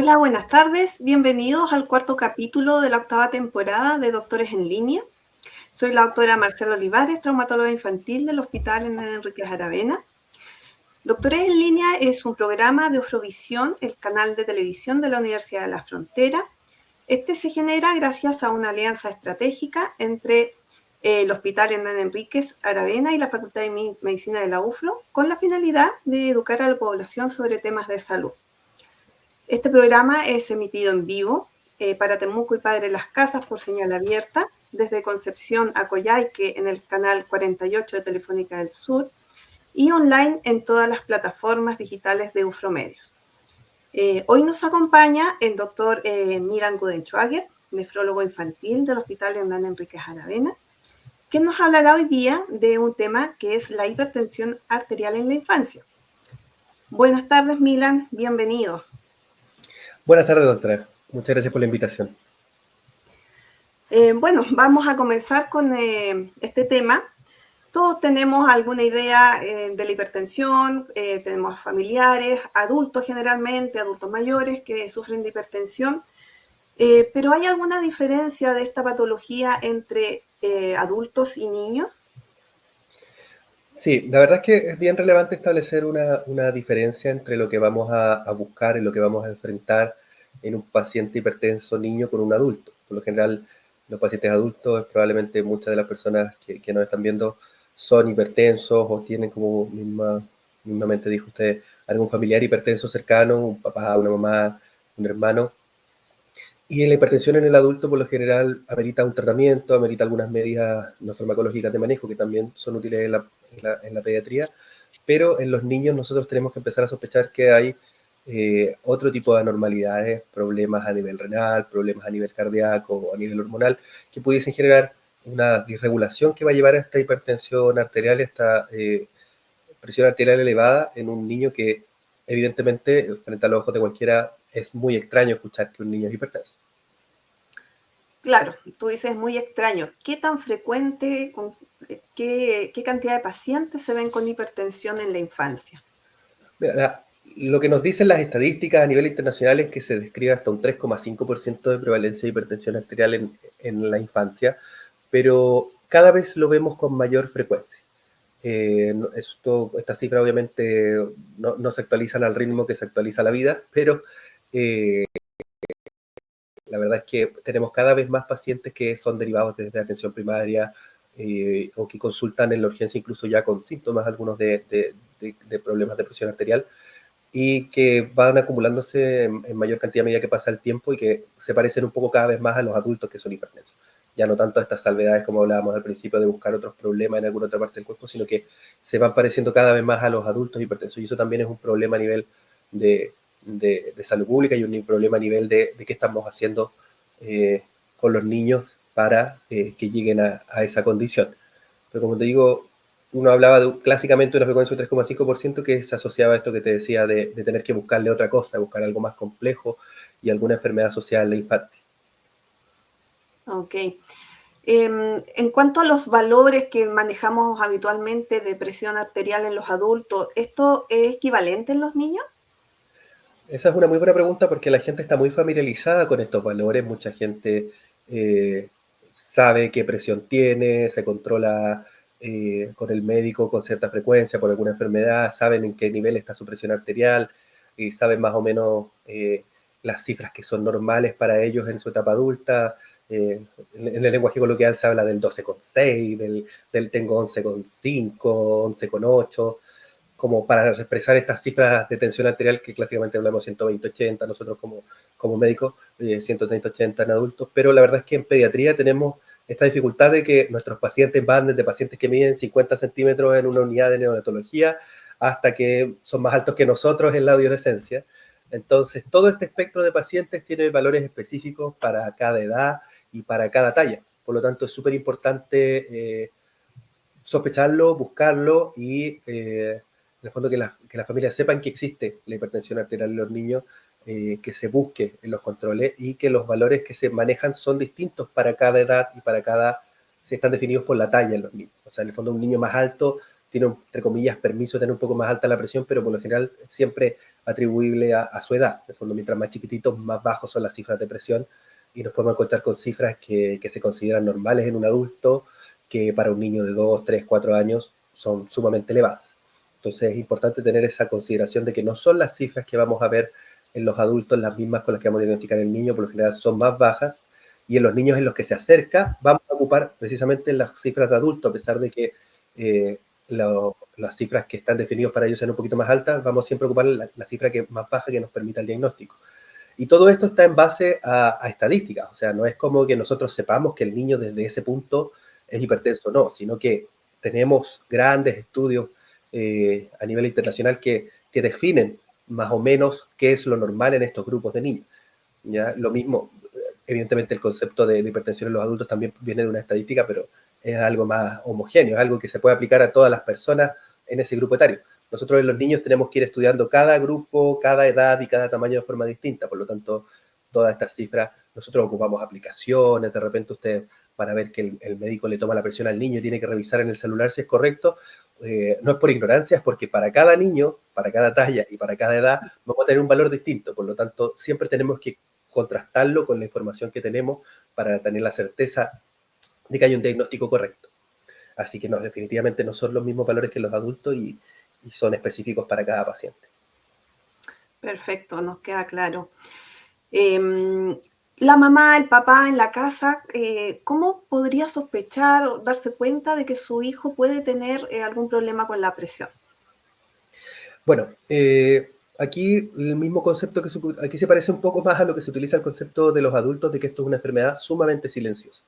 Hola, buenas tardes. Bienvenidos al cuarto capítulo de la octava temporada de Doctores en Línea. Soy la doctora Marcela Olivares, traumatóloga infantil del Hospital Enríquez Aravena. Doctores en Línea es un programa de Ofrovisión, el canal de televisión de la Universidad de la Frontera. Este se genera gracias a una alianza estratégica entre el Hospital Enríquez Aravena y la Facultad de Medicina de la UFRO, con la finalidad de educar a la población sobre temas de salud. Este programa es emitido en vivo para Temuco y Padre Las Casas por señal abierta, desde Concepción a Coyhaique en el canal 48 de Telefónica del Sur y online en todas las plataformas digitales de Ufromedios. Hoy nos acompaña el doctor Milan Gudenschwager, nefrólogo infantil del Hospital Hernán Enríquez Aravena, que nos hablará hoy día de un tema que es la hipertensión arterial en la infancia. Buenas tardes, Milan, bienvenido. Buenas tardes, doctora. Muchas gracias por la invitación. Bueno, vamos a comenzar con este tema. Todos tenemos alguna idea de la hipertensión, tenemos familiares, adultos generalmente, adultos mayores que sufren de hipertensión, pero ¿hay alguna diferencia de esta patología entre adultos y niños? Sí, la verdad es que es bien relevante establecer una diferencia entre lo que vamos a buscar y lo que vamos a enfrentar en un paciente hipertenso niño con un adulto. Por lo general, los pacientes adultos, probablemente muchas de las personas que nos están viendo son hipertensos o tienen, como mismamente dijo usted, algún familiar hipertenso cercano, un papá, una mamá, un hermano. Y en la hipertensión en el adulto, por lo general, amerita un tratamiento, amerita algunas medidas no farmacológicas de manejo que también son útiles en la pediatría, pero en los niños nosotros tenemos que empezar a sospechar que hay otro tipo de anormalidades, problemas a nivel renal, problemas a nivel cardíaco o a nivel hormonal, que pudiesen generar una disregulación que va a llevar a esta hipertensión arterial, esta presión arterial elevada en un niño que evidentemente, frente a los ojos de cualquiera, es muy extraño escuchar que un niño es hipertenso. Claro, tú dices muy extraño. ¿Qué tan frecuente, qué cantidad de pacientes se ven con hipertensión en la infancia? Mira, lo que nos dicen las estadísticas a nivel internacional es que se describe hasta un 3,5% de prevalencia de hipertensión arterial en la infancia, pero cada vez lo vemos con mayor frecuencia. Esta cifra obviamente no se actualizan al ritmo que se actualiza la vida, pero la verdad es que tenemos cada vez más pacientes que son derivados desde atención primaria o que consultan en la urgencia incluso ya con síntomas algunos de problemas de presión arterial y que van acumulándose en mayor cantidad a medida que pasa el tiempo y que se parecen un poco cada vez más a los adultos que son hipertensos. Ya no tanto a estas salvedades como hablábamos al principio de buscar otros problemas en alguna otra parte del cuerpo, sino que se van pareciendo cada vez más a los adultos hipertensos. Y eso también es un problema a nivel de salud pública y un problema a nivel de qué estamos haciendo con los niños para que lleguen a esa condición. Pero como te digo, uno hablaba clásicamente de una frecuencia de 3,5% que se asociaba a esto que te decía de tener que buscarle otra cosa, buscar algo más complejo y alguna enfermedad asociada en la infancia. Ok. En cuanto a los valores que manejamos habitualmente de presión arterial en los adultos, ¿esto es equivalente en los niños? Esa es una muy buena pregunta porque la gente está muy familiarizada con estos valores. Mucha gente sabe qué presión tiene, se controla con el médico con cierta frecuencia por alguna enfermedad, saben en qué nivel está su presión arterial y saben más o menos las cifras que son normales para ellos en su etapa adulta. En el lenguaje coloquial se habla del 12,6, del tengo 11,5, 11,8 como para expresar estas cifras de tensión arterial que clásicamente hablamos 120-80, nosotros como médicos, 130-80 en adultos, pero la verdad es que en pediatría tenemos esta dificultad de que nuestros pacientes van desde pacientes que miden 50 centímetros en una unidad de neonatología hasta que son más altos que nosotros en la adolescencia. Entonces, todo este espectro de pacientes tiene valores específicos para cada edad y para cada talla. Por lo tanto, es súper importante sospecharlo, buscarlo y en el fondo que las familias sepan que existe la hipertensión arterial en los niños, que se busque en los controles y que los valores que se manejan son distintos para cada edad y si están definidos por la talla en los niños. O sea, en el fondo un niño más alto tiene, entre comillas, permiso de tener un poco más alta la presión, pero por lo general siempre atribuible a su edad. De fondo, mientras más chiquititos, más bajos son las cifras de presión y nos podemos encontrar con cifras que se consideran normales en un adulto, que para un niño de 2, 3, 4 años son sumamente elevadas. Entonces es importante tener esa consideración de que no son las cifras que vamos a ver en los adultos las mismas con las que vamos a diagnosticar en el niño, por lo general son más bajas, y en los niños en los que se acerca vamos a ocupar precisamente las cifras de adulto, a pesar de que las cifras que están definidas para ellos sean un poquito más altas, vamos siempre a ocupar la cifra más baja que nos permita el diagnóstico. Y todo esto está en base a estadísticas, o sea, no es como que nosotros sepamos que el niño desde ese punto es hipertenso, no, sino que tenemos grandes estudios a nivel internacional que definen más o menos qué es lo normal en estos grupos de niños. ¿Ya? Lo mismo, evidentemente el concepto de hipertensión en los adultos también viene de una estadística, pero es algo más homogéneo, es algo que se puede aplicar a todas las personas en ese grupo etario. Nosotros en los niños tenemos que ir estudiando cada grupo, cada edad y cada tamaño de forma distinta, por lo tanto, todas estas cifras, nosotros ocupamos aplicaciones, de repente usted, para ver que el médico le toma la presión al niño y tiene que revisar en el celular si es correcto, no es por ignorancia, es porque para cada niño, para cada talla y para cada edad vamos a tener un valor distinto, por lo tanto, siempre tenemos que contrastarlo con la información que tenemos para tener la certeza de que hay un diagnóstico correcto. Así que no, definitivamente no son los mismos valores que los adultos y son específicos para cada paciente. Perfecto, nos queda claro. La mamá, el papá en la casa, ¿cómo podría sospechar o darse cuenta de que su hijo puede tener algún problema con la presión? Bueno, aquí el mismo concepto aquí se parece un poco más a lo que se utiliza el concepto de los adultos de que esto es una enfermedad sumamente silenciosa.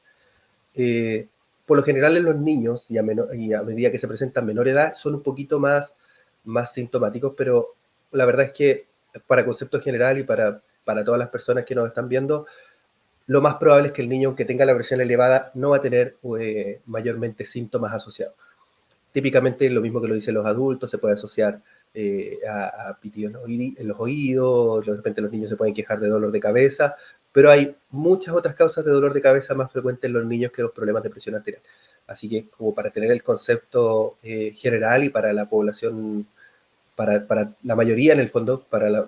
Por lo general en los niños y a medida que se presentan menor edad son un poquito más sintomáticos, pero la verdad es que para concepto general y para todas las personas que nos están viendo, lo más probable es que el niño, aunque tenga la presión elevada, no va a tener mayormente síntomas asociados. Típicamente lo mismo que lo dicen los adultos, se puede asociar a pitido en los oídos, de repente los niños se pueden quejar de dolor de cabeza, pero hay muchas otras causas de dolor de cabeza más frecuentes en los niños que los problemas de presión arterial. Así que como para tener el concepto general y para la población, para la mayoría en el fondo, para la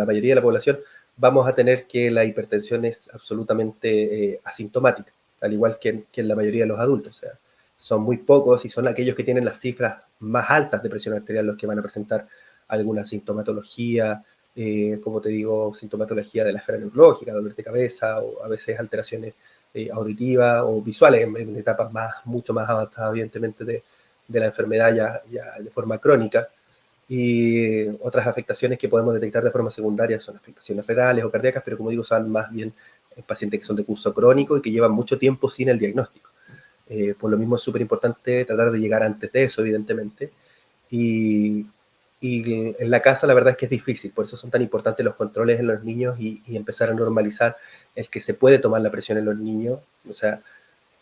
mayoría de la población, vamos a tener que la hipertensión es absolutamente asintomática, al igual que en la mayoría de los adultos. O sea, son muy pocos y son aquellos que tienen las cifras más altas de presión arterial los que van a presentar alguna sintomatología, como te digo, sintomatología de la esfera neurológica, dolor de cabeza o a veces alteraciones auditivas o visuales en etapas mucho más avanzadas, evidentemente, de la enfermedad ya de forma crónica. Y otras afectaciones que podemos detectar de forma secundaria son afectaciones renales o cardíacas, pero como digo, son más bien pacientes que son de curso crónico y que llevan mucho tiempo sin el diagnóstico. Por lo mismo es súper importante tratar de llegar antes de eso, evidentemente. Y en la casa la verdad es que es difícil, por eso son tan importantes los controles en los niños y empezar a normalizar el que se puede tomar la presión en los niños. O sea,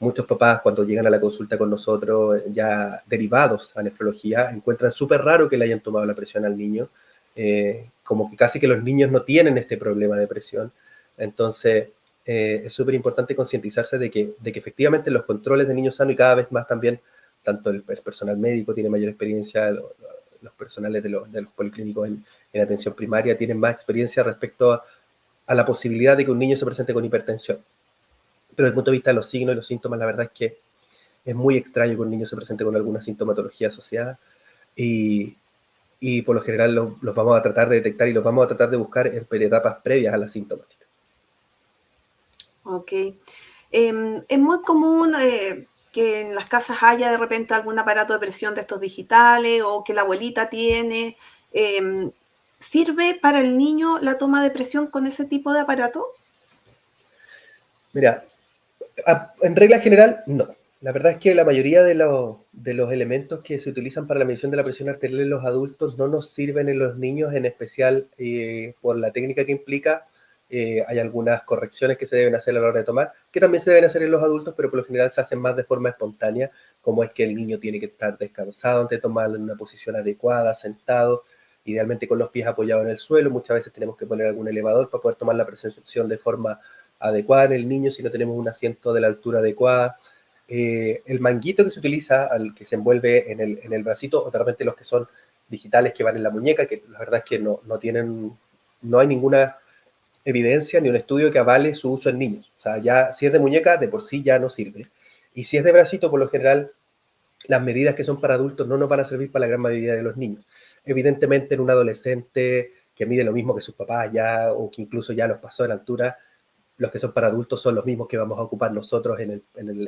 muchos papás cuando llegan a la consulta con nosotros ya derivados a nefrología encuentran súper raro que le hayan tomado la presión al niño, como que casi que los niños no tienen este problema de presión. Entonces es súper importante concientizarse de que efectivamente los controles de niños sanos y cada vez más también, tanto el personal médico tiene mayor experiencia, los personales de los policlínicos en atención primaria tienen más experiencia respecto a la posibilidad de que un niño se presente con hipertensión. Pero desde el punto de vista de los signos y los síntomas, la verdad es que es muy extraño que un niño se presente con alguna sintomatología asociada y por lo general los vamos a tratar de detectar y los vamos a tratar de buscar en etapas previas a la sintomática. Ok. Es muy común que en las casas haya de repente algún aparato de presión de estos digitales o que la abuelita tiene. ¿Sirve para el niño la toma de presión con ese tipo de aparato? Mira, en regla general, no. La verdad es que la mayoría de los elementos que se utilizan para la medición de la presión arterial en los adultos no nos sirven en los niños, en especial por la técnica que implica. Hay algunas correcciones que se deben hacer a la hora de tomar, que también se deben hacer en los adultos, pero por lo general se hacen más de forma espontánea, como es que el niño tiene que estar descansado antes de tomarlo en una posición adecuada, sentado, idealmente con los pies apoyados en el suelo. Muchas veces tenemos que poner algún elevador para poder tomar la presión de forma adecuada en el niño si no tenemos un asiento de la altura adecuada. El manguito que se utiliza, al que se envuelve en el bracito, o de repente los que son, digitales que van en la muñeca, que la verdad es que no hay ninguna evidencia ni un estudio que avale su uso en niños. O sea, ya si es de muñeca, de por sí ya no sirve. Y si es de bracito, por lo general, las medidas que son para adultos no nos van a servir para la gran mayoría de los niños. Evidentemente, en un adolescente que mide lo mismo que sus papás ya, o que incluso ya los pasó en altura, los que son para adultos son los mismos que vamos a ocupar nosotros en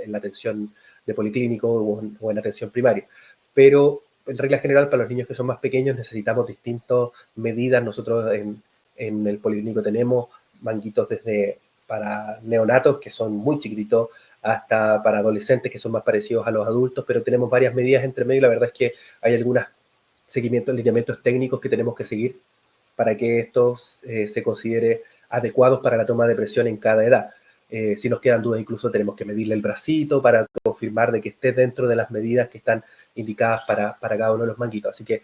la atención de policlínico o en atención primaria. Pero en regla general, para los niños que son más pequeños necesitamos distintas medidas. Nosotros en el policlínico tenemos manguitos desde para neonatos, que son muy chiquititos, hasta para adolescentes, que son más parecidos a los adultos, pero tenemos varias medidas entre medio. La verdad es que hay algunos seguimientos, lineamientos técnicos que tenemos que seguir para que esto se considere adecuados para la toma de presión en cada edad. Si nos quedan dudas, incluso tenemos que medirle el bracito para confirmar de que esté dentro de las medidas que están indicadas para cada uno de los manguitos. Así que,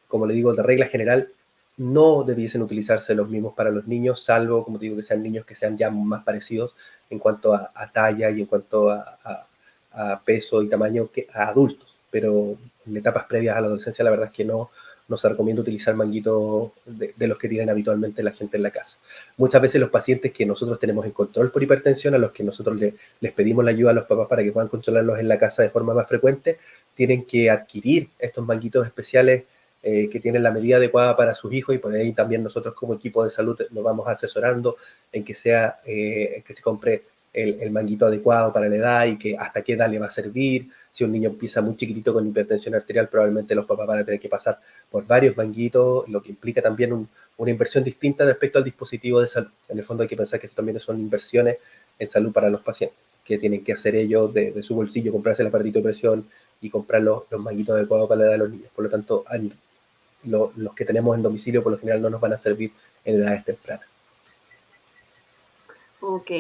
como le digo, de regla general, no debiesen utilizarse los mismos para los niños, salvo, como digo, que sean niños que sean ya más parecidos en cuanto a talla y en cuanto a peso y tamaño que a adultos. Pero en etapas previas a la adolescencia, la verdad es que no se recomienda utilizar manguitos de los que tienen habitualmente la gente en la casa. Muchas veces los pacientes que nosotros tenemos en control por hipertensión, a los que nosotros les pedimos la ayuda a los papás para que puedan controlarlos en la casa de forma más frecuente, tienen que adquirir estos manguitos especiales que tienen la medida adecuada para sus hijos, y por ahí también nosotros como equipo de salud nos vamos asesorando en que que se compre el manguito adecuado para la edad y que hasta qué edad le va a servir. Si un niño empieza muy chiquitito con hipertensión arterial, probablemente los papás van a tener que pasar por varios manguitos, lo que implica también una inversión distinta respecto al dispositivo de salud. En el fondo hay que pensar que esto también son inversiones en salud para los pacientes, que tienen que hacer ellos de su bolsillo, comprarse el aparatito de presión y comprar los manguitos adecuados para la edad de los niños. Por lo tanto, los que tenemos en domicilio por lo general no nos van a servir en edades tempranas. Ok.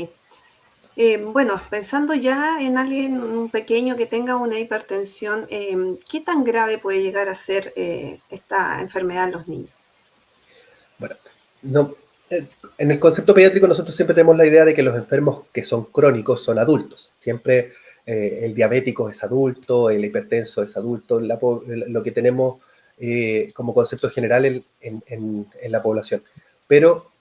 Bueno, pensando ya en alguien, un pequeño que tenga una hipertensión, ¿qué tan grave puede llegar a ser esta enfermedad en los niños? Bueno, no, en el concepto pediátrico nosotros siempre tenemos la idea de que los enfermos que son crónicos son adultos. Siempre el diabético es adulto, el hipertenso es adulto, lo que tenemos como concepto general en la población. Pero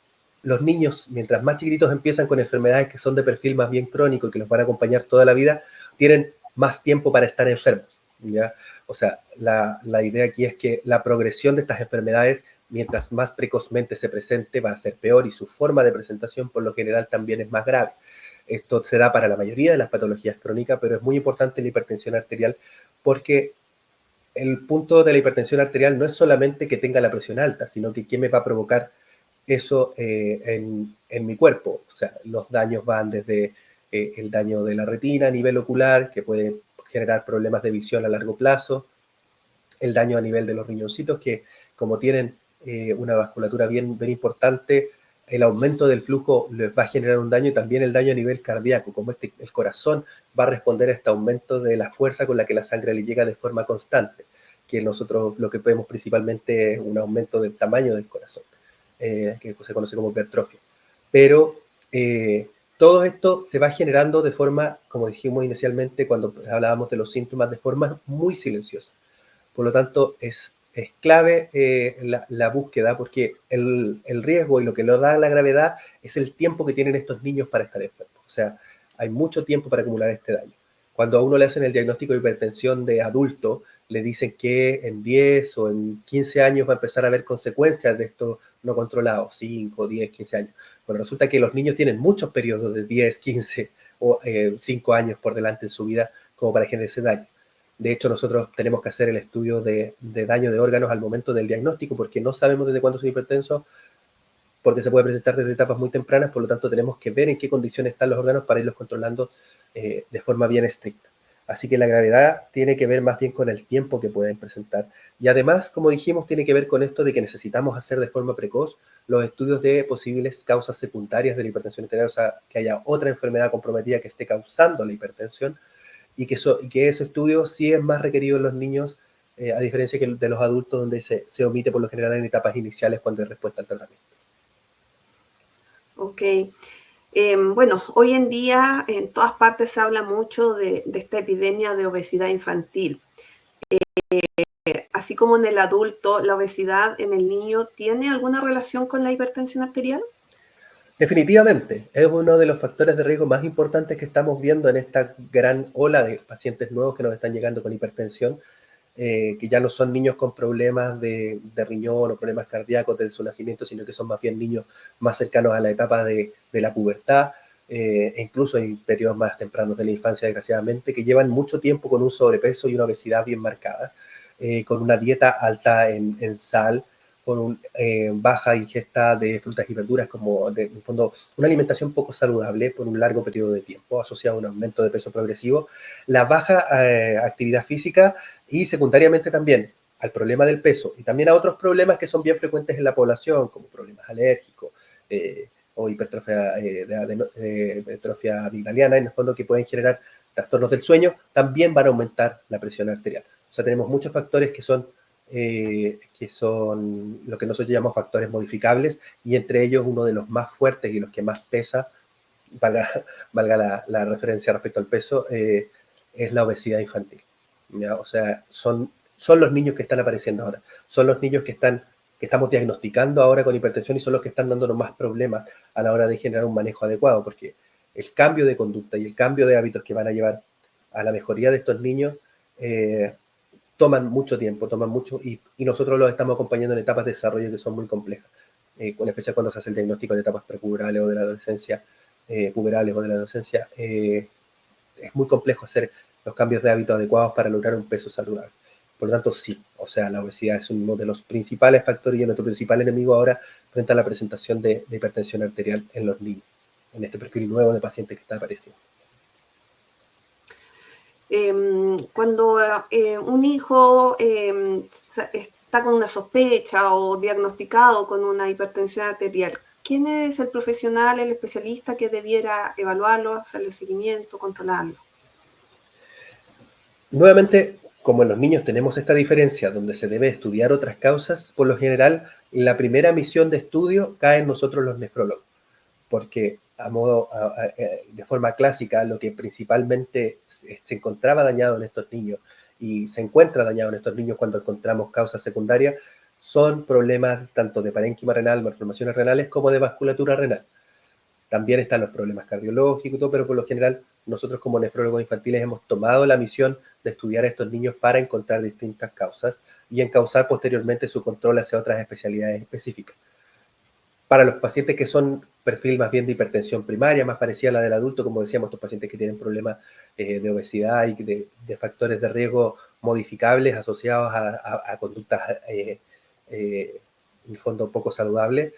los niños, mientras más chiquititos empiezan con enfermedades que son de perfil más bien crónico y que los van a acompañar toda la vida, tienen más tiempo para estar enfermos, ¿ya? O sea, la idea aquí es que la progresión de estas enfermedades, mientras más precozmente se presente, va a ser peor, y su forma de presentación por lo general también es más grave. Esto se da para la mayoría de las patologías crónicas, pero es muy importante la hipertensión arterial, porque el punto de la hipertensión arterial no es solamente que tenga la presión alta, sino que qué me va a provocar eso en mi cuerpo. O sea, los daños van desde el daño de la retina a nivel ocular, que puede generar problemas de visión a largo plazo, el daño a nivel de los riñoncitos, que como tienen una vasculatura bien importante, el aumento del flujo les va a generar un daño, y también el daño a nivel cardíaco, como el corazón va a responder a este aumento de la fuerza con la que la sangre le llega de forma constante, que nosotros lo que vemos principalmente es un aumento del tamaño del corazón, que se conoce como hipertrofia. Pero todo esto se va generando de forma, como dijimos inicialmente cuando hablábamos de los síntomas, de forma muy silenciosa. Por lo tanto, es clave la búsqueda, porque el riesgo y lo que lo da la gravedad es el tiempo que tienen estos niños para estar enfermos. O sea, hay mucho tiempo para acumular este daño. Cuando a uno le hacen el diagnóstico de hipertensión de adulto, le dicen que en 10 o en 15 años va a empezar a haber consecuencias de esto no controlado, 5, 10, 15 años. Bueno, resulta que los niños tienen muchos periodos de 10, 15 o 5 años por delante en su vida como para generar ese daño. De hecho, nosotros tenemos que hacer el estudio de daño de órganos al momento del diagnóstico, porque no sabemos desde cuándo son hipertensos, porque se puede presentar desde etapas muy tempranas. Por lo tanto, tenemos que ver en qué condiciones están los órganos para irlos controlando de forma bien estricta. Así que la gravedad tiene que ver más bien con el tiempo que pueden presentar. Y además, como dijimos, tiene que ver con esto de que necesitamos hacer de forma precoz los estudios de posibles causas secundarias de la hipertensión arterial, o sea, que haya otra enfermedad comprometida que esté causando la hipertensión, y que ese estudio sí es más requerido en los niños, a diferencia de los adultos, donde se omite por lo general en etapas iniciales cuando hay respuesta al tratamiento. Ok. Bueno, hoy en día en todas partes se habla mucho de esta epidemia de obesidad infantil. Ha así como en el adulto, la obesidad en el niño tiene alguna relación con la hipertensión arterial? Definitivamente, es uno de los factores de riesgo más importantes que estamos viendo en esta gran ola de pacientes nuevos que nos están llegando con hipertensión, que ya no son niños con problemas de riñón o problemas cardíacos desde su nacimiento, sino que son más bien niños más cercanos a la etapa de la pubertad, e incluso en periodos más tempranos de la infancia, desgraciadamente, que llevan mucho tiempo con un sobrepeso y una obesidad bien marcada, con una dieta alta en sal, con baja ingesta de frutas y verduras, como en el fondo una alimentación poco saludable por un largo periodo de tiempo, asociado a un aumento de peso progresivo, la baja actividad física y secundariamente también al problema del peso y también a otros problemas que son bien frecuentes en la población, como problemas alérgicos o hipertrofia, hipertrofia amigdaliana, en el fondo que pueden generar trastornos del sueño, también van a aumentar la presión arterial. O sea, tenemos muchos factores que son lo que nosotros llamamos factores modificables, y entre ellos uno de los más fuertes y los que más pesa, valga, valga la referencia respecto al peso, es la obesidad infantil. ¿Ya? O sea, son los niños que están apareciendo ahora, son los niños que estamos diagnosticando ahora con hipertensión y son los que están dándonos más problemas a la hora de generar un manejo adecuado, porque el cambio de conducta y el cambio de hábitos que van a llevar a la mejoría de estos niños toman mucho tiempo, toman mucho, y nosotros los estamos acompañando en etapas de desarrollo que son muy complejas, en especial cuando se hace el diagnóstico de etapas prepuberales o de la adolescencia, puberales o de la adolescencia, es muy complejo hacer los cambios de hábito adecuados para lograr un peso saludable. Por lo tanto, sí, o sea, la obesidad es uno de los principales factores y nuestro principal enemigo ahora frente a la presentación de hipertensión arterial en los niños, en este perfil nuevo de paciente que está apareciendo. Cuando un hijo está con una sospecha o diagnosticado con una hipertensión arterial, ¿quién es el profesional, el especialista que debiera evaluarlo, hacerle seguimiento, controlarlo? Nuevamente, como en los niños tenemos esta diferencia donde se debe estudiar otras causas, por lo general la primera misión de estudio cae en nosotros los nefrólogos, porque de forma clásica lo que principalmente se encontraba dañado en estos niños y se encuentra dañado en estos niños cuando encontramos causas secundarias son problemas tanto de parénquima renal, malformaciones renales, como de vasculatura renal. También están los problemas cardiológicos y todo, pero por lo general nosotros como nefrólogos infantiles hemos tomado la misión de estudiar a estos niños para encontrar distintas causas y encauzar posteriormente su control hacia otras especialidades específicas. Para los pacientes que son perfil más bien de hipertensión primaria, más parecida a la del adulto, como decíamos, estos pacientes que tienen problemas de obesidad y de factores de riesgo modificables asociados a conductas en el fondo poco saludables,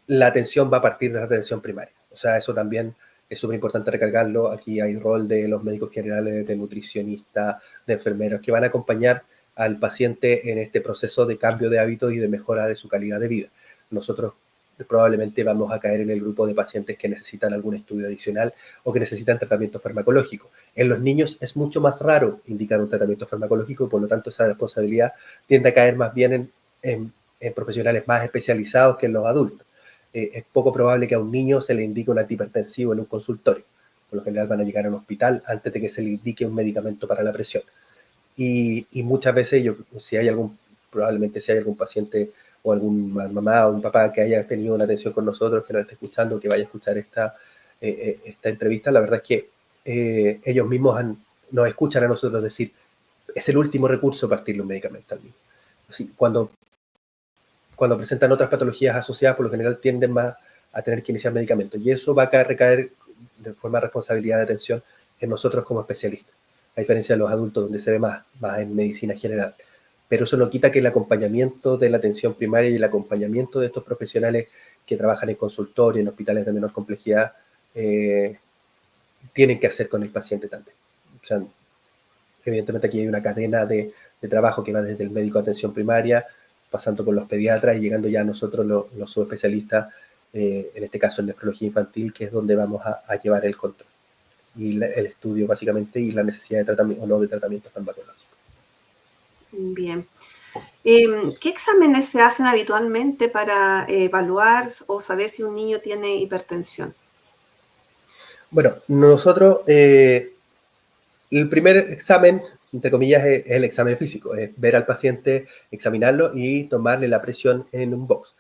la atención va a partir de la atención primaria. O sea, eso también es súper importante recalcarlo. Aquí hay rol de los médicos generales, de nutricionistas, de enfermeros, que van a acompañar al paciente en este proceso de cambio de hábitos y de mejora de su calidad de vida. Nosotros probablemente vamos a caer en el grupo de pacientes que necesitan algún estudio adicional o que necesitan tratamiento farmacológico. En los niños es mucho más raro indicar un tratamiento farmacológico, por lo tanto esa responsabilidad tiende a caer más bien en profesionales más especializados que en los adultos. Es poco probable que a un niño se le indique un antihipertensivo en un consultorio. Por lo general van a llegar a un hospital antes de que se le indique un medicamento para la presión. Y muchas veces, probablemente si hay algún paciente o alguna mamá o un papá que haya tenido una atención con nosotros, que nos esté escuchando, que vaya a escuchar esta entrevista, la verdad es que ellos mismos nos escuchan a nosotros decir, es el último recurso partirle un medicamento al niño. Así, cuando presentan otras patologías asociadas, por lo general tienden más a tener que iniciar medicamentos. Y eso va a recaer de forma de responsabilidad de atención en nosotros como especialistas, a diferencia de los adultos, donde se ve más en medicina general. Pero eso no quita que el acompañamiento de la atención primaria y el acompañamiento de estos profesionales que trabajan en consultorio, en hospitales de menor complejidad, tienen que hacer con el paciente también. O sea, evidentemente aquí hay una cadena de trabajo que va desde el médico de atención primaria, pasando por los pediatras y llegando ya a nosotros los subespecialistas, en este caso en nefrología infantil, que es donde vamos a llevar el control y el estudio básicamente y la necesidad de tratamiento o no de tratamiento farmacológico. Bien. ¿Qué exámenes se hacen habitualmente para evaluar o saber si un niño tiene hipertensión? Bueno, nosotros, el primer examen entre comillas, es el examen físico, es ver al paciente, examinarlo y tomarle la presión en un box.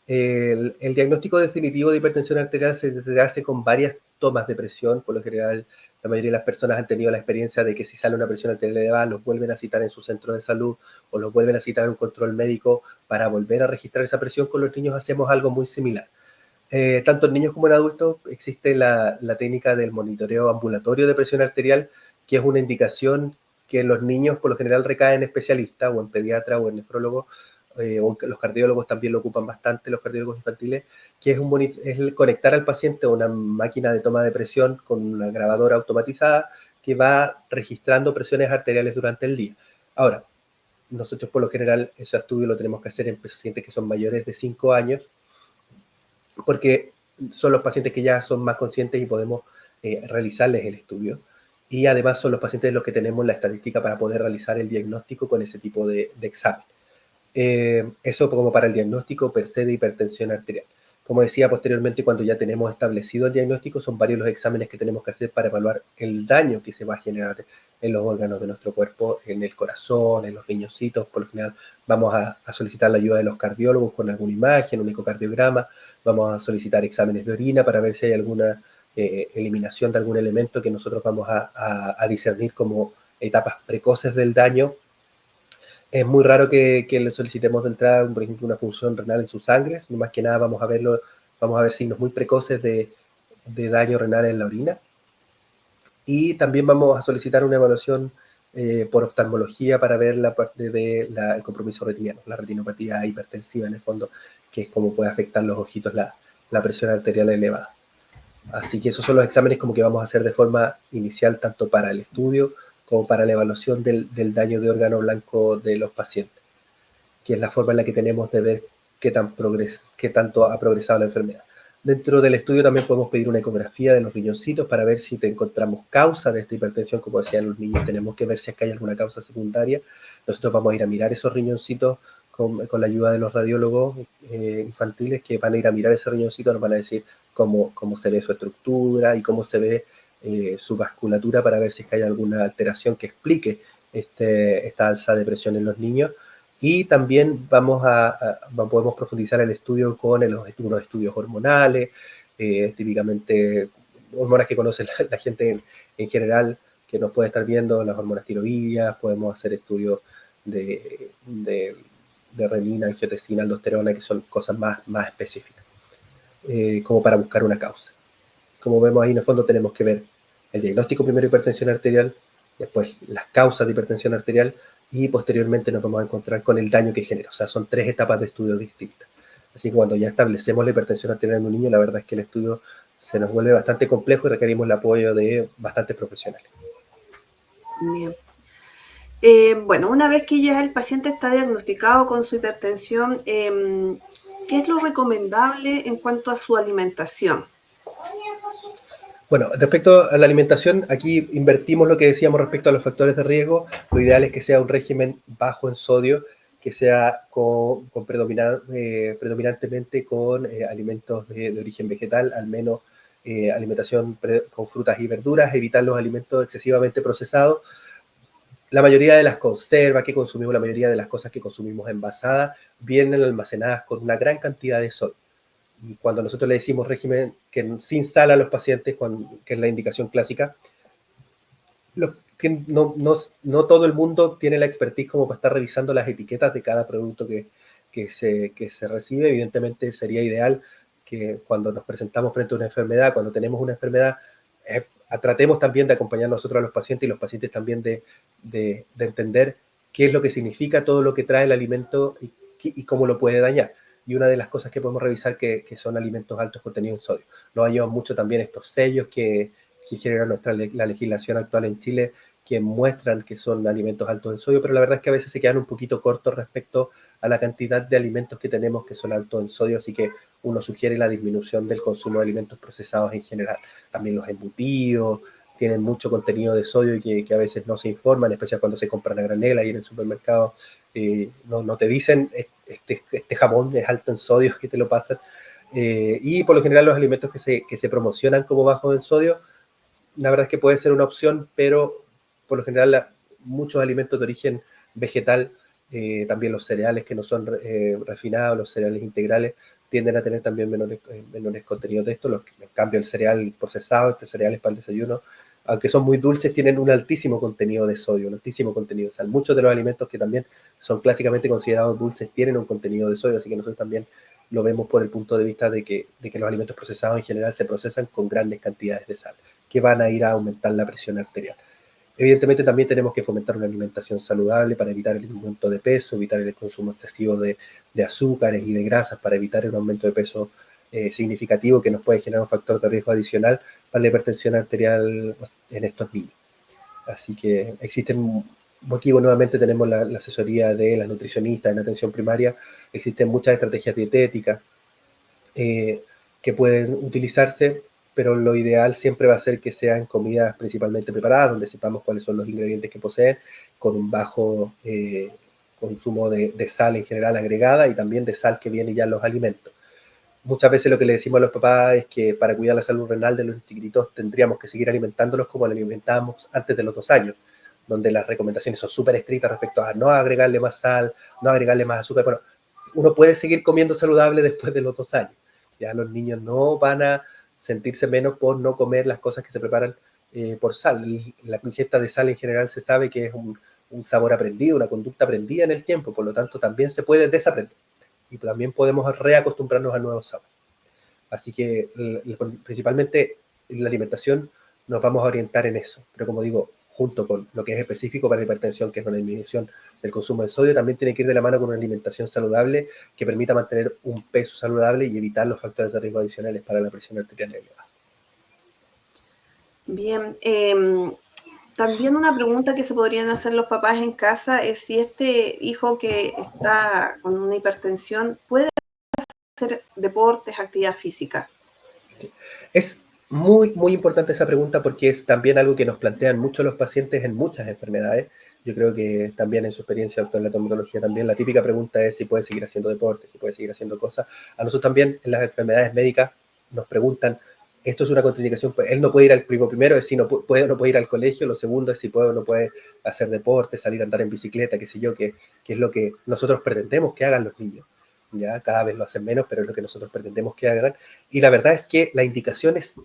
El diagnóstico definitivo de hipertensión arterial se hace con varias tomas de presión. Por lo general, la mayoría de las personas han tenido la experiencia de que si sale una presión arterial elevada, los vuelven a citar en su centro de salud o los vuelven a citar en un control médico para volver a registrar esa presión. Con los niños hacemos algo muy similar. Tanto en niños como en adultos existe la técnica del monitoreo ambulatorio de presión arterial, que es una indicación que en los niños por lo general recae en especialista o en pediatra o en nefrólogo, o los cardiólogos también lo ocupan bastante, los cardiólogos infantiles, que es el conectar al paciente a una máquina de toma de presión con una grabadora automatizada que va registrando presiones arteriales durante el día. Ahora, nosotros por lo general ese estudio lo tenemos que hacer en pacientes que son mayores de 5 años, porque son los pacientes que ya son más conscientes y podemos realizarles el estudio. Y además son los pacientes de los que tenemos la estadística para poder realizar el diagnóstico con ese tipo de examen. Eso como para el diagnóstico per se de hipertensión arterial. Como decía posteriormente, cuando ya tenemos establecido el diagnóstico, son varios los exámenes que tenemos que hacer para evaluar el daño que se va a generar en los órganos de nuestro cuerpo, en el corazón, en los riñoncitos. Por lo general vamos a solicitar la ayuda de los cardiólogos con alguna imagen, un ecocardiograma, vamos a solicitar exámenes de orina para ver si hay alguna eliminación de algún elemento que nosotros vamos a discernir como etapas precoces del daño. Es muy raro que le solicitemos de entrada, por ejemplo, una función renal en sus sangres. Más que nada vamos a ver signos muy precoces de daño renal en la orina. Y también vamos a solicitar una evaluación por oftalmología para ver la parte del compromiso retiniano, la retinopatía hipertensiva en el fondo, que es como puede afectar los ojitos la presión arterial elevada. Así que esos son los exámenes como que vamos a hacer de forma inicial, tanto para el estudio como para la evaluación del daño de órgano blanco de los pacientes, que es la forma en la que tenemos de ver qué tanto ha progresado la enfermedad. Dentro del estudio también podemos pedir una ecografía de los riñoncitos para ver si encontramos causa de esta hipertensión. Como decían los niños, tenemos que ver si es que hay alguna causa secundaria. Nosotros vamos a ir a mirar esos riñoncitos con la ayuda de los radiólogos infantiles, que van a ir a mirar ese riñoncito, nos van a decir cómo se ve su estructura y cómo se ve su vasculatura, para ver si es que hay alguna alteración que explique esta alza de presión en los niños. Y también podemos profundizar el estudio con unos estudios hormonales, típicamente hormonas que conoce la gente en general, que nos puede estar viendo, las hormonas tiroideas. Podemos hacer estudios de renina, angiotensina, aldosterona, que son cosas más específicas, como para buscar una causa. Como vemos ahí, en el fondo tenemos que ver el diagnóstico primero de hipertensión arterial, después las causas de hipertensión arterial, y posteriormente nos vamos a encontrar con el daño que genera. O sea, son 3 etapas de estudio distintas. Así que cuando ya establecemos la hipertensión arterial en un niño, la verdad es que el estudio se nos vuelve bastante complejo y requerimos el apoyo de bastantes profesionales. Bien. Bueno, una vez que ya el paciente está diagnosticado con su hipertensión, ¿qué es lo recomendable en cuanto a su alimentación? Bueno, respecto a la alimentación, aquí invertimos lo que decíamos respecto a los factores de riesgo. Lo ideal es que sea un régimen bajo en sodio, que sea predominantemente con alimentos de origen vegetal, al menos alimentación con frutas y verduras, evitar los alimentos excesivamente procesados. La mayoría de las conservas que consumimos, la mayoría de las cosas que consumimos envasadas, vienen almacenadas con una gran cantidad de sodio. Y cuando nosotros le decimos régimen sin sal a los pacientes, que es la indicación clásica, no todo el mundo tiene la expertise como para estar revisando las etiquetas de cada producto que se recibe. Evidentemente sería ideal que cuando nos presentamos frente a una enfermedad, cuando tenemos una enfermedad, tratemos también de acompañar nosotros a los pacientes, y los pacientes también de entender qué es lo que significa todo lo que trae el alimento y cómo lo puede dañar. Y una de las cosas que podemos revisar que son alimentos altos contenido en sodio. Nos ayudan mucho también estos sellos que genera la legislación actual en Chile, que muestran que son alimentos altos en sodio, pero la verdad es que a veces se quedan un poquito cortos respecto a la cantidad de alimentos que tenemos que son altos en sodio, así que uno sugiere la disminución del consumo de alimentos procesados en general. También los embutidos tienen mucho contenido de sodio y que a veces no se informan, especialmente cuando se compran a granel ahí en el supermercado. No te dicen este jamón es alto en sodio, que te lo pasan. Y por lo general los alimentos que se promocionan como bajos en sodio, la verdad es que puede ser una opción, pero por lo general muchos alimentos de origen vegetal, también los cereales que no son refinados, los cereales integrales, tienden a tener también menores contenidos de esto. En cambio, el cereal procesado, cereales para el desayuno, aunque son muy dulces, tienen un altísimo contenido de sodio, un altísimo contenido de sal. Muchos de los alimentos que también son clásicamente considerados dulces tienen un contenido de sodio, así que nosotros también lo vemos por el punto de vista de que los alimentos procesados en general se procesan con grandes cantidades de sal, que van a ir a aumentar la presión arterial. Evidentemente también tenemos que fomentar una alimentación saludable para evitar el aumento de peso, evitar el consumo excesivo de azúcares y de grasas, para evitar un aumento de peso significativo que nos puede generar un factor de riesgo adicional para la hipertensión arterial en estos niños. Así que existen motivos, nuevamente tenemos la asesoría de las nutricionistas en atención primaria, existen muchas estrategias dietéticas que pueden utilizarse, pero lo ideal siempre va a ser que sean comidas principalmente preparadas, donde sepamos cuáles son los ingredientes que poseen, con un bajo consumo de sal en general agregada y también de sal que viene ya en los alimentos. Muchas veces lo que le decimos a los papás es que para cuidar la salud renal de los chiquititos tendríamos que seguir alimentándolos como lo alimentábamos antes de los 2 años, donde las recomendaciones son súper estrictas respecto a no agregarle más sal, no agregarle más azúcar. Bueno, uno puede seguir comiendo saludable después de los 2 años. Ya los niños no van a sentirse menos por no comer las cosas que se preparan por sal. La ingesta de sal en general se sabe que es un sabor aprendido, una conducta aprendida en el tiempo, por lo tanto también se puede desaprender y también podemos reacostumbrarnos a nuevos sabores. Así que principalmente en la alimentación nos vamos a orientar en eso, pero como digo, junto con lo que es específico para la hipertensión, que es una disminución del consumo de sodio, también tiene que ir de la mano con una alimentación saludable que permita mantener un peso saludable y evitar los factores de riesgo adicionales para la presión arterial elevada. Bien, también una pregunta que se podrían hacer los papás en casa es si este hijo que está con una hipertensión puede hacer deportes, actividad física. Es muy, muy importante esa pregunta porque es también algo que nos plantean muchos los pacientes en muchas enfermedades. Yo creo que también en su experiencia, doctor, en la traumatología también, la típica pregunta es si puede seguir haciendo deporte, si puede seguir haciendo cosas. A nosotros también en las enfermedades médicas nos preguntan, esto es una contraindicación, pues él no puede ir al primero es si no puede o no puede ir al colegio, lo segundo es si puede o no puede hacer deporte, salir a andar en bicicleta, qué sé yo, que es lo que nosotros pretendemos que hagan los niños. Ya cada vez lo hacen menos, pero es lo que nosotros pretendemos que hagan. Y la verdad es que la indicación es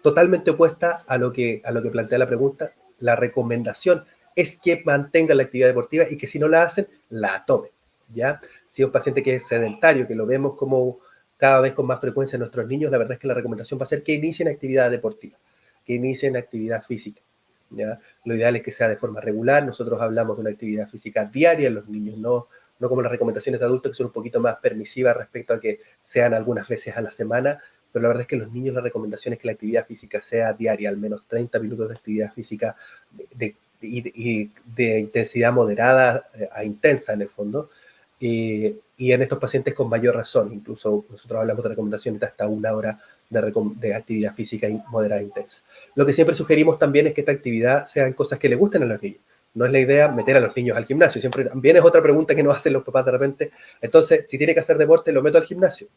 totalmente opuesta a lo que plantea la pregunta. La recomendación es que mantengan la actividad deportiva y que si no la hacen, la tomen, ¿ya? Si es un paciente que es sedentario, que lo vemos como cada vez con más frecuencia en nuestros niños, la verdad es que la recomendación va a ser que inicien actividad deportiva, que inicien actividad física, ¿ya? Lo ideal es que sea de forma regular. Nosotros hablamos de una actividad física diaria en los niños, no como las recomendaciones de adultos que son un poquito más permisivas respecto a que sean algunas veces a la semana, pero la verdad es que los niños la recomendación es que la actividad física sea diaria, al menos 30 minutos de actividad física de intensidad moderada a intensa en el fondo, y en estos pacientes con mayor razón, incluso nosotros hablamos de recomendaciones de hasta 1 hora de actividad física moderada e intensa. Lo que siempre sugerimos también es que esta actividad sean cosas que le gusten a los niños. No es la idea meter a los niños al gimnasio, siempre también es otra pregunta que nos hacen los papás de repente. Entonces, si tiene que hacer deporte, lo meto al gimnasio.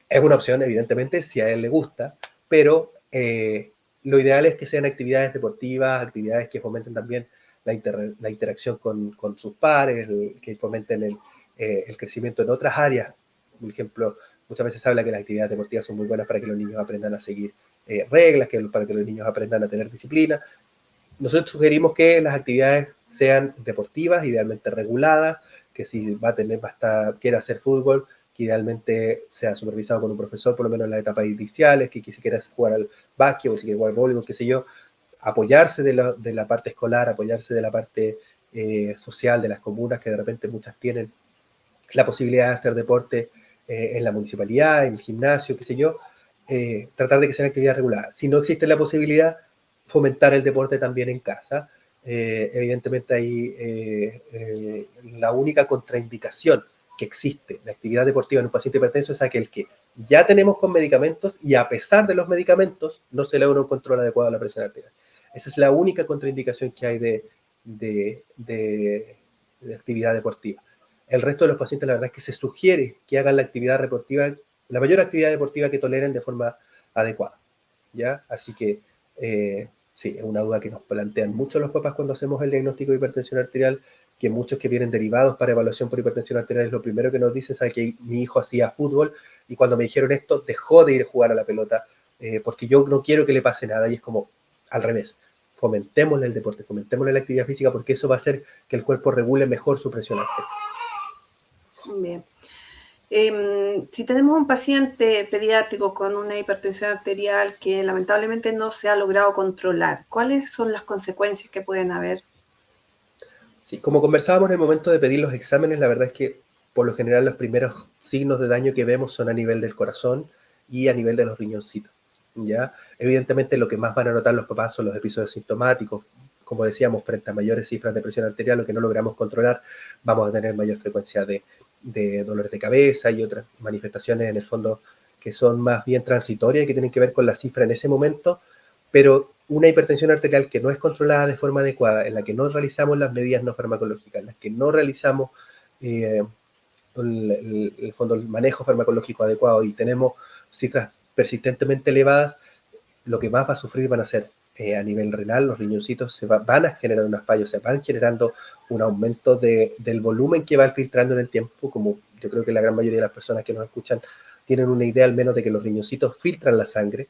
Es una opción, evidentemente, si a él le gusta, pero lo ideal es que sean actividades deportivas, actividades que fomenten también la interacción con sus pares, que fomenten el crecimiento en otras áreas. Por ejemplo, muchas veces se habla que las actividades deportivas son muy buenas para que los niños aprendan a seguir reglas, para que los niños aprendan a tener disciplina. Nosotros sugerimos que las actividades sean deportivas, idealmente reguladas, que si quiere hacer fútbol, que idealmente sea supervisado con un profesor, por lo menos en las etapas iniciales, que si quiere jugar al básquetbol, si quiere jugar al voleibol, qué sé yo, apoyarse de la parte escolar, apoyarse de la parte social de las comunas, que de repente muchas tienen la posibilidad de hacer deporte en la municipalidad, en el gimnasio, qué sé yo, tratar de que sea una actividad regulada. Si no existe la posibilidad, fomentar el deporte también en casa. Evidentemente ahí la única contraindicación que existe de actividad deportiva en un paciente hipertenso es aquel que ya tenemos con medicamentos y a pesar de los medicamentos no se logra un control adecuado de la presión arterial. Esa es la única contraindicación que hay de actividad deportiva. El resto de los pacientes, la verdad es que se sugiere que hagan la actividad deportiva, la mayor actividad deportiva que toleren de forma adecuada, ¿ya? Así que Sí, es una duda que nos plantean mucho los papás cuando hacemos el diagnóstico de hipertensión arterial, que muchos que vienen derivados para evaluación por hipertensión arterial es lo primero que nos dicen, sabe que mi hijo hacía fútbol y cuando me dijeron esto dejó de ir a jugar a la pelota porque yo no quiero que le pase nada y es como al revés. Fomentémosle el deporte, fomentémosle la actividad física porque eso va a hacer que el cuerpo regule mejor su presión arterial. Bien. Si tenemos un paciente pediátrico con una hipertensión arterial que lamentablemente no se ha logrado controlar, ¿cuáles son las consecuencias que pueden haber? Sí, como conversábamos en el momento de pedir los exámenes, la verdad es que por lo general los primeros signos de daño que vemos son a nivel del corazón y a nivel de los riñoncitos. ¿Ya? Evidentemente lo que más van a notar los papás son los episodios sintomáticos. Como decíamos, frente a mayores cifras de presión arterial, lo que no logramos controlar, vamos a tener mayor frecuencia de dolores de cabeza y otras manifestaciones en el fondo que son más bien transitorias y que tienen que ver con la cifra en ese momento, pero una hipertensión arterial que no es controlada de forma adecuada, en la que no realizamos las medidas no farmacológicas, en las que no realizamos el manejo farmacológico adecuado y tenemos cifras persistentemente elevadas, lo que más va a sufrir van a ser a nivel renal, los riñoncitos van a generar unas fallas, se van generando un aumento del volumen que va filtrando en el tiempo, como yo creo que la gran mayoría de las personas que nos escuchan tienen una idea al menos de que los riñoncitos filtran la sangre,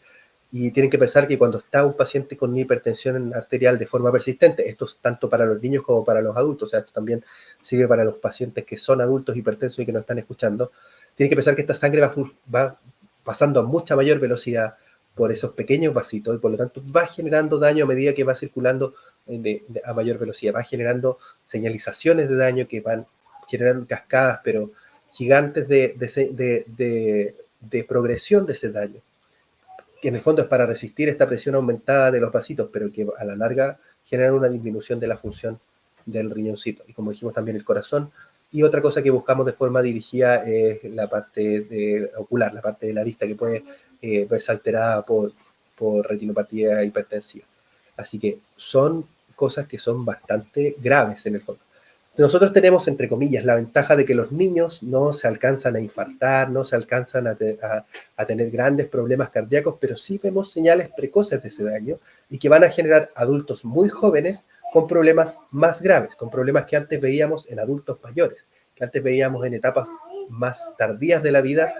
y tienen que pensar que cuando está un paciente con hipertensión arterial de forma persistente, esto es tanto para los niños como para los adultos, o sea, esto también sirve para los pacientes que son adultos hipertensos y que nos están escuchando, tienen que pensar que esta sangre va pasando a mucha mayor velocidad por esos pequeños vasitos y por lo tanto va generando daño a medida que va circulando a mayor velocidad, va generando señalizaciones de daño que van generando cascadas, pero gigantes de progresión de ese daño, que en el fondo es para resistir esta presión aumentada de los vasitos, pero que a la larga generan una disminución de la función del riñoncito. Y como dijimos también el corazón. Y otra cosa que buscamos de forma dirigida es la parte ocular, la parte de la vista que puede verse alterada por retinopatía hipertensiva. Así que son cosas que son bastante graves en el fondo. Nosotros tenemos, entre comillas, la ventaja de que los niños no se alcanzan a infartar, no se alcanzan a tener grandes problemas cardíacos, pero sí vemos señales precoces de ese daño y que van a generar adultos muy jóvenes con problemas más graves, con problemas que antes veíamos en adultos mayores, que antes veíamos en etapas más tardías de la vida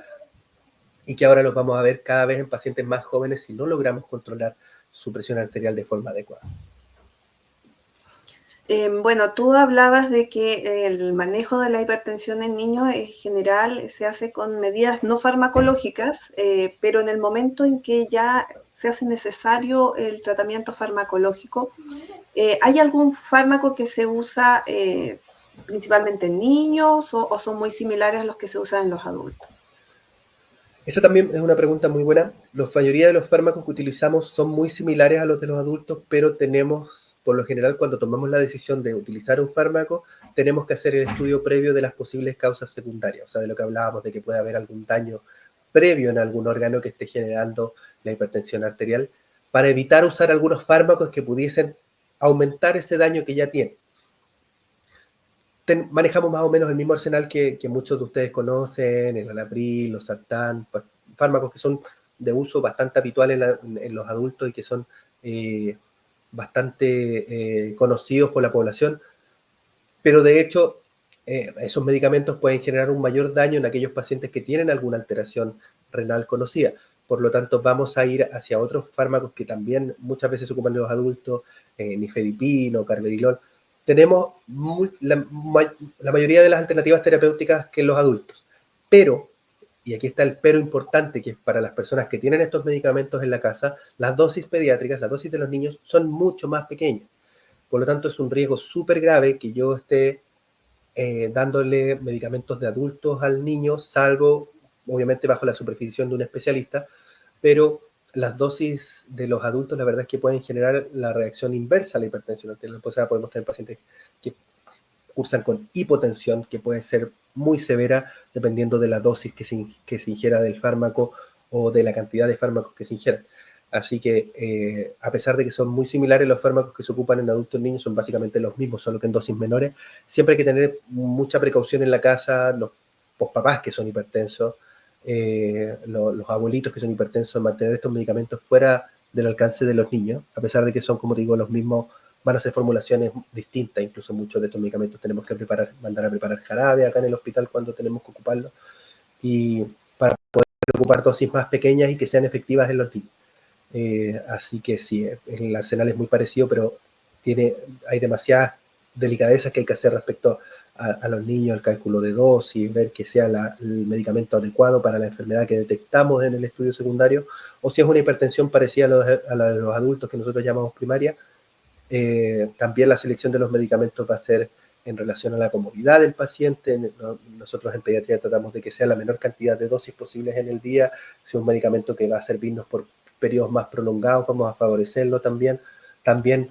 y que ahora los vamos a ver cada vez en pacientes más jóvenes si no logramos controlar su presión arterial de forma adecuada. Bueno, tú hablabas de que el manejo de la hipertensión en niños en general se hace con medidas no farmacológicas, pero en el momento en que ya se hace necesario el tratamiento farmacológico, ¿hay algún fármaco que se usa principalmente en niños o son muy similares a los que se usan en los adultos? Esa también es una pregunta muy buena. La mayoría de los fármacos que utilizamos son muy similares a los de los adultos, pero tenemos, por lo general, cuando tomamos la decisión de utilizar un fármaco, tenemos que hacer el estudio previo de las posibles causas secundarias, o sea, de lo que hablábamos, de que puede haber algún daño previo en algún órgano que esté generando la hipertensión arterial, para evitar usar algunos fármacos que pudiesen aumentar ese daño que ya tiene. Manejamos más o menos el mismo arsenal que muchos de ustedes conocen, el Alapril, los Sartán, fármacos que son de uso bastante habitual en los adultos y que son bastante conocidos por la población, pero de hecho esos medicamentos pueden generar un mayor daño en aquellos pacientes que tienen alguna alteración renal conocida. Por lo tanto, vamos a ir hacia otros fármacos que también muchas veces se ocupan en los adultos, nifedipino, carvedilol. Tenemos la mayoría de las alternativas terapéuticas que en los adultos, pero, y aquí está el pero importante, que es para las personas que tienen estos medicamentos en la casa, las dosis pediátricas, las dosis de los niños son mucho más pequeñas. Por lo tanto, es un riesgo súper grave que yo esté dándole medicamentos de adultos al niño, salvo, obviamente, bajo la supervisión de un especialista, pero las dosis de los adultos, la verdad es que pueden generar la reacción inversa a la hipertensión arterial. O sea, podemos tener pacientes que cursan con hipotensión, que puede ser muy severa dependiendo de la dosis que se ingiera del fármaco o de la cantidad de fármacos que se ingieran. Así que, a pesar de que son muy similares los fármacos que se ocupan en adultos y niños, son básicamente los mismos, solo que en dosis menores. Siempre hay que tener mucha precaución en la casa, los papás que son hipertensos, los abuelitos que son hipertensos, mantener estos medicamentos fuera del alcance de los niños, a pesar de que son, como te digo, los mismos, van a ser formulaciones distintas, incluso muchos de estos medicamentos tenemos que mandar a preparar jarabe acá en el hospital cuando tenemos que ocuparlo, y para poder ocupar dosis más pequeñas y que sean efectivas en los niños. Así que sí, el arsenal es muy parecido, pero hay demasiadas delicadezas que hay que hacer respecto a los niños, el cálculo de dosis, ver que sea el medicamento adecuado para la enfermedad que detectamos en el estudio secundario, o si es una hipertensión parecida a la de los adultos que nosotros llamamos primaria. También la selección de los medicamentos va a ser en relación a la comodidad del paciente. Nosotros en pediatría tratamos de que sea la menor cantidad de dosis posibles en el día. Si es un medicamento que va a servirnos por periodos más prolongados, vamos a favorecerlo también. También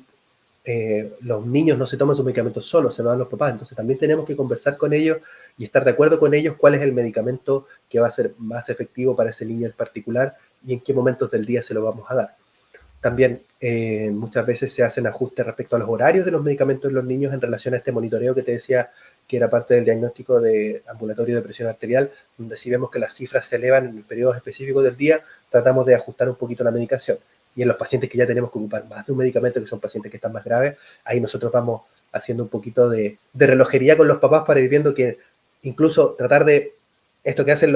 los niños no se toman sus medicamentos solos, se lo dan los papás. Entonces también tenemos que conversar con ellos y estar de acuerdo con ellos cuál es el medicamento que va a ser más efectivo para ese niño en particular y en qué momentos del día se lo vamos a dar. También muchas veces se hacen ajustes respecto a los horarios de los medicamentos en los niños en relación a este monitoreo que te decía que era parte del diagnóstico de ambulatorio de presión arterial, donde si vemos que las cifras se elevan en periodos específicos del día, tratamos de ajustar un poquito la medicación. Y en los pacientes que ya tenemos que ocupar más de un medicamento, que son pacientes que están más graves, ahí nosotros vamos haciendo un poquito de relojería con los papás para ir viendo que incluso tratar de esto que hacen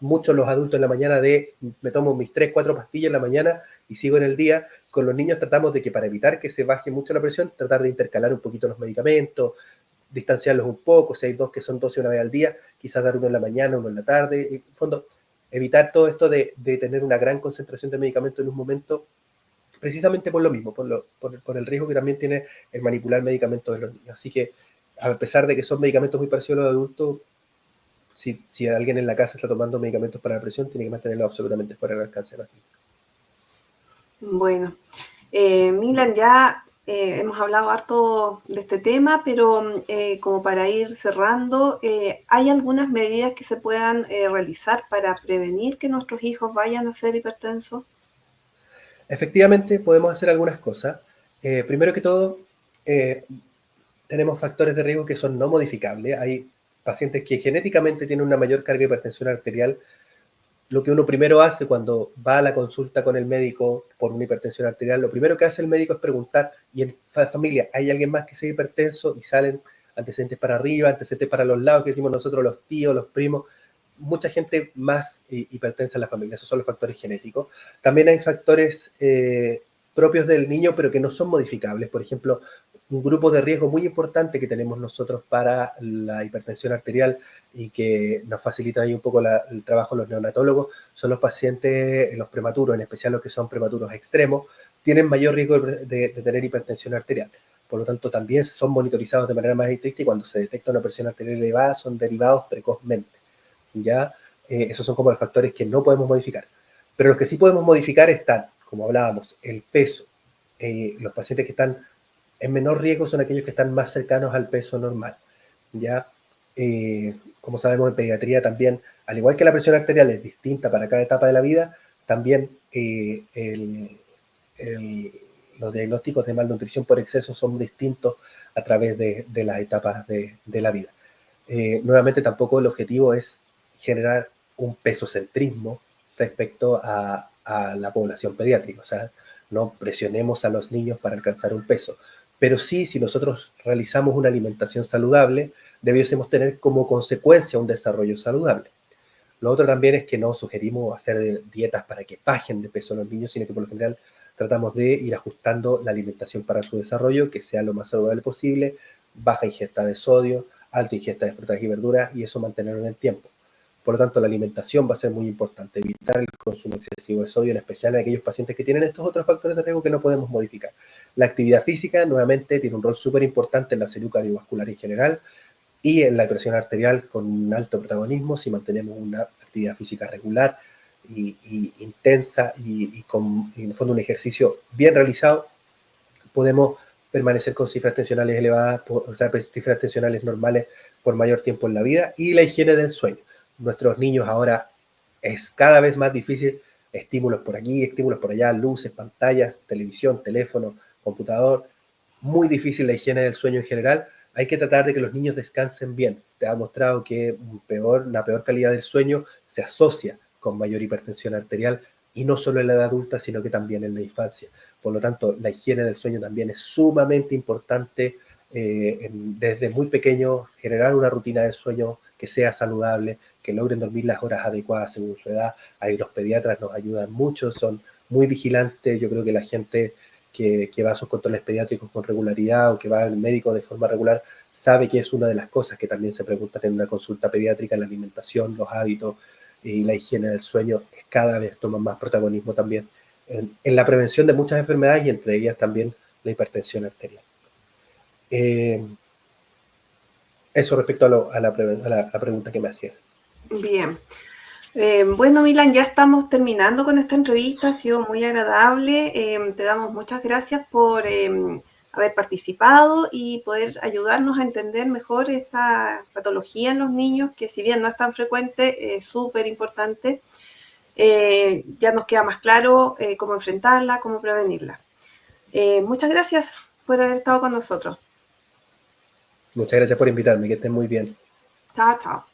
muchos los adultos en la mañana de me tomo mis 3, 4 pastillas en la mañana y sigo en el día, con los niños tratamos de que para evitar que se baje mucho la presión, tratar de intercalar un poquito los medicamentos, distanciarlos un poco, si hay dos que son dosis una vez al día, quizás dar uno en la mañana, uno en la tarde, y en fondo evitar todo esto de tener una gran concentración de medicamentos en un momento, precisamente por lo mismo, por el riesgo que también tiene el manipular medicamentos de los niños. Así que a pesar de que son medicamentos muy parecidos a los adultos, si alguien en la casa está tomando medicamentos para la presión, tiene que mantenerlo absolutamente fuera del alcance de los niños. Bueno, Milan, ya hemos hablado harto de este tema, pero como para ir cerrando, ¿hay algunas medidas que se puedan realizar para prevenir que nuestros hijos vayan a ser hipertensos? Efectivamente, podemos hacer algunas cosas. Primero que todo, tenemos factores de riesgo que son no modificables. Hay pacientes que genéticamente tienen una mayor carga de hipertensión arterial. Lo que uno primero hace cuando va a la consulta con el médico por una hipertensión arterial, lo primero que hace el médico es preguntar, ¿y en la familia hay alguien más que sea hipertenso? Y salen antecedentes para arriba, antecedentes para los lados, que decimos nosotros, los tíos, los primos, mucha gente más hipertensa en la familia. Esos son los factores genéticos. También hay factores propios del niño, pero que no son modificables. Por ejemplo, un grupo de riesgo muy importante que tenemos nosotros para la hipertensión arterial y que nos facilita ahí un poco el trabajo los neonatólogos son los pacientes, los prematuros, en especial los que son prematuros extremos, tienen mayor riesgo de tener hipertensión arterial. Por lo tanto, también son monitorizados de manera más estricta y cuando se detecta una presión arterial elevada son derivados precozmente. ¿Ya? Esos son como los factores que no podemos modificar. Pero los que sí podemos modificar están, como hablábamos, el peso. Los pacientes que están en menor riesgo son aquellos que están más cercanos al peso normal. ¿Ya? Como sabemos en pediatría también, al igual que la presión arterial es distinta para cada etapa de la vida, también los diagnósticos de malnutrición por exceso son distintos a través de las etapas de la vida. Nuevamente tampoco el objetivo es generar un pesocentrismo respecto a la población pediátrica, o sea, no presionemos a los niños para alcanzar un peso, pero sí, si nosotros realizamos una alimentación saludable, debiésemos tener como consecuencia un desarrollo saludable. Lo otro también es que no sugerimos hacer dietas para que bajen de peso los niños, sino que por lo general tratamos de ir ajustando la alimentación para su desarrollo, que sea lo más saludable posible, baja ingesta de sodio, alta ingesta de frutas y verduras, y eso mantenerlo en el tiempo. Por lo tanto, la alimentación va a ser muy importante, evitar el consumo excesivo de sodio, en especial en aquellos pacientes que tienen estos otros factores de riesgo que no podemos modificar. La actividad física, nuevamente, tiene un rol súper importante en la salud cardiovascular en general y en la presión arterial con un alto protagonismo. Si mantenemos una actividad física regular y intensa y con, en el fondo, un ejercicio bien realizado, podemos permanecer con cifras tensionales elevadas, o sea, cifras tensionales normales por mayor tiempo en la vida. Y la higiene del sueño. Nuestros niños ahora es cada vez más difícil, estímulos por aquí, estímulos por allá, luces, pantallas, televisión, teléfono, computador, muy difícil la higiene del sueño en general. Hay que tratar de que los niños descansen bien. Te ha mostrado que una peor calidad del sueño se asocia con mayor hipertensión arterial. y no solo en la edad adulta, sino que también en la infancia. Por lo tanto, la higiene del sueño también es sumamente importante desde muy pequeño, generar una rutina de sueño que sea saludable, que logren dormir las horas adecuadas según su edad. Ahí los pediatras nos ayudan mucho, son muy vigilantes. Yo creo que la gente que va a sus controles pediátricos con regularidad o que va al médico de forma regular sabe que es una de las cosas que también se preguntan en una consulta pediátrica: la alimentación, los hábitos y la higiene del sueño cada vez toman más protagonismo también en la prevención de muchas enfermedades y entre ellas también la hipertensión arterial. Eh, Eso respecto a la pregunta que me hacías. Bien. Bueno, Milan, ya estamos terminando con esta entrevista, ha sido muy agradable. Te damos muchas gracias por haber participado y poder ayudarnos a entender mejor esta patología en los niños, que si bien no es tan frecuente, es súper importante. Ya nos queda más claro cómo enfrentarla, cómo prevenirla. Muchas gracias por haber estado con nosotros. Muchas gracias por invitarme, que estén muy bien. Chao, chao.